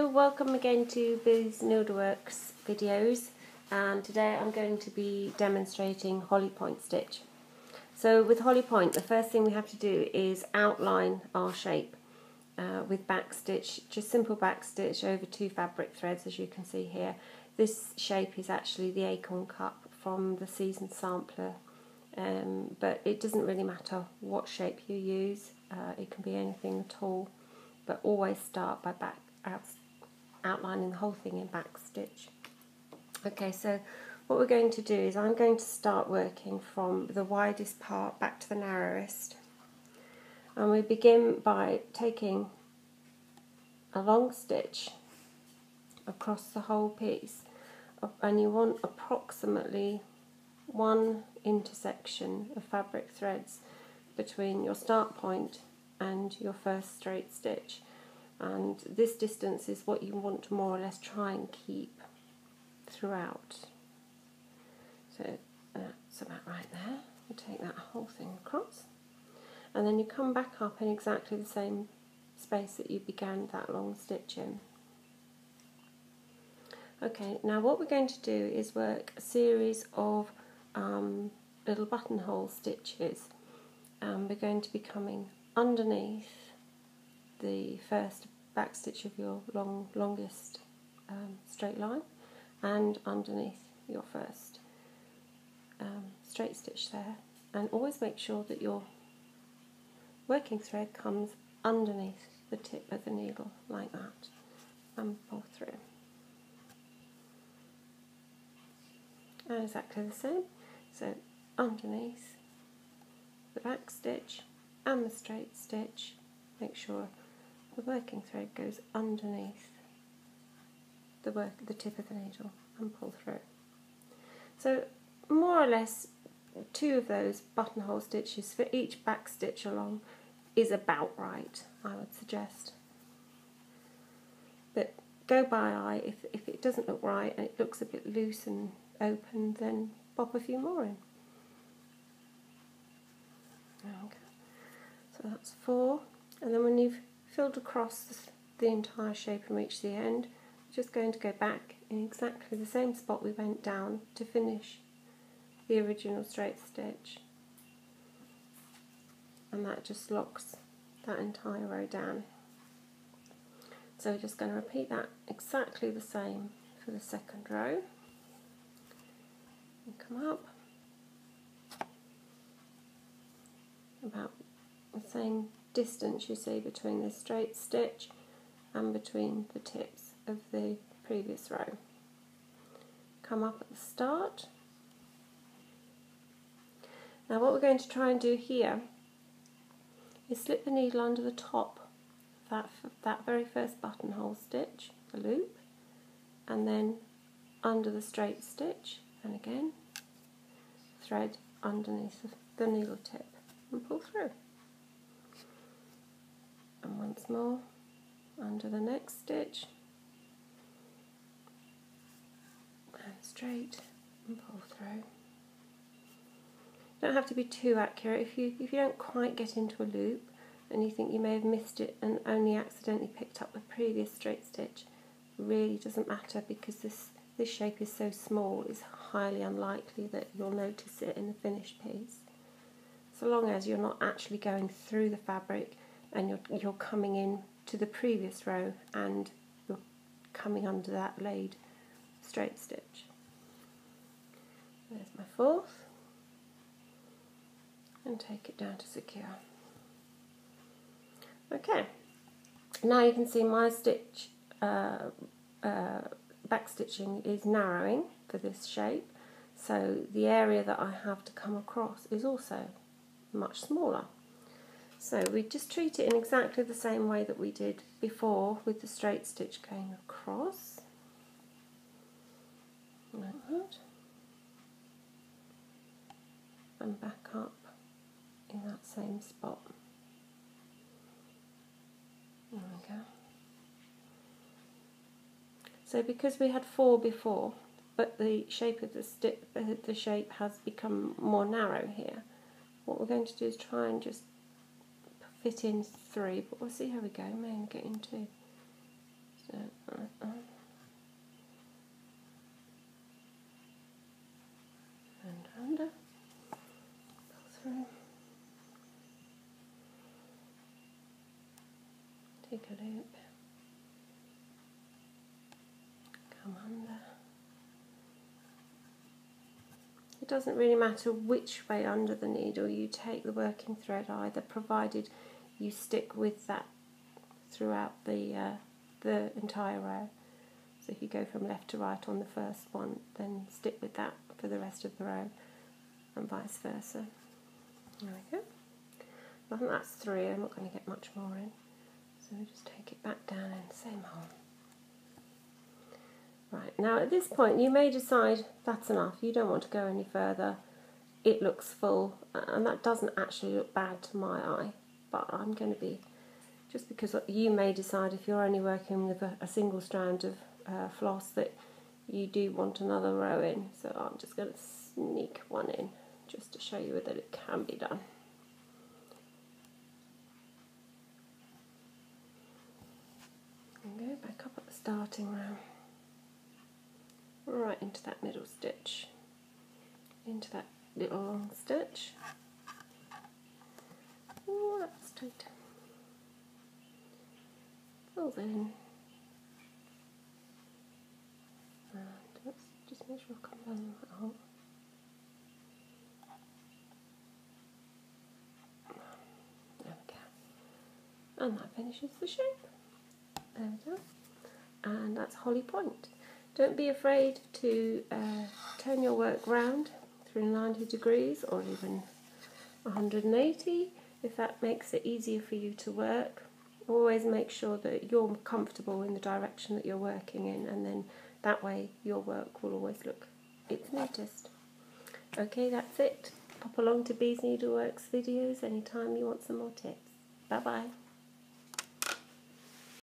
Hello, welcome again to Boo's Needleworks videos, and today I'm going to be demonstrating Hollie-Point Stitch. So with Hollie-Point, the first thing we have to do is outline our shape with backstitch, just simple backstitch over 2 fabric threads, as you can see here. This shape is actually the acorn cup from the season sampler, but it doesn't really matter what shape you use, it can be anything at all, but always start by outlining the whole thing in backstitch. Okay, so what we're going to do is I'm going to start working from the widest part back to the narrowest, and we begin by taking a long stitch across the whole piece, and you want approximately 1 intersection of fabric threads between your start point and your first straight stitch, and this distance is what you want to more or less try and keep throughout. So that's about right there. You take that whole thing across, and then you come back up in exactly the same space that you began that long stitch in. Okay, now what we're going to do is work a series of little buttonhole stitches. We're going to be coming underneath the first back stitch of your longest straight line, and underneath your first straight stitch there, and always make sure that your working thread comes underneath the tip of the needle like that, and pull through. And exactly the same, so underneath the back stitch and the straight stitch, make sure the working thread goes underneath the tip of the needle and pull through. So more or less 2 of those buttonhole stitches for each back stitch along is about right, I would suggest. But go by eye. If it doesn't look right and it looks a bit loose and open, then pop a few more in. Okay. So that's 4, and then when you've filled across the entire shape and reached the end, we're just going to go back in exactly the same spot we went down to finish the original straight stitch, and that just locks that entire row down. So we're just going to repeat that exactly the same for the second row, and come up about the same distance you see between the straight stitch and between the tips of the previous row. Come up at the start. Now what we're going to try and do here is slip the needle under the top of that very first buttonhole stitch, the loop, and then under the straight stitch, and again thread underneath the needle tip and pull through. And once more under the next stitch and straight and pull through. Don't have to be too accurate. If you don't quite get into a loop and you think you may have missed it and only accidentally picked up the previous straight stitch, it really doesn't matter, because this shape is so small, it's highly unlikely that you'll notice it in the finished piece. So long as you're not actually going through the fabric and you're coming in to the previous row and you're coming under that laid straight stitch. There's my 4th, and take it down to secure. Okay, now you can see my stitch back stitching is narrowing for this shape, so the area that I have to come across is also much smaller. So we just treat it in exactly the same way that we did before, with the straight stitch going across, like that, and back up in that same spot. There we go. So because we had 4 before, but the shape of the shape has become more narrow here, what we're going to do is try and just fit in 3, but we'll see how we go. May only get in 2. and under, pull through, take a loop, come under. It doesn't really matter which way under the needle you take the working thread either, provided you stick with that throughout the entire row. So if you go from left to right on the first one, then stick with that for the rest of the row, and vice versa. There we go. I think that's 3, I'm not going to get much more in. So we just take it back down in the same hole. Right, now at this point you may decide that's enough, you don't want to go any further, it looks full, and that doesn't actually look bad to my eye, but I'm going to be, just because you may decide if you're only working with a single strand of floss that you do want another row in, so I'm just going to sneak one in just to show you that it can be done. And go back up at the starting row, right into that middle stitch, into that little long stitch. Oh, that's tight. Pulls in, and let's just make sure I come down that hole. There we go. And that finishes the shape. There we go. And that's Hollie-Point. Don't be afraid to turn your work round through 90 degrees or even 180 if that makes it easier for you to work. Always make sure that you're comfortable in the direction that you're working in, and then that way your work will always look its neatest. Okay, that's it. Pop along to Bees Needleworks videos anytime you want some more tips. Bye bye.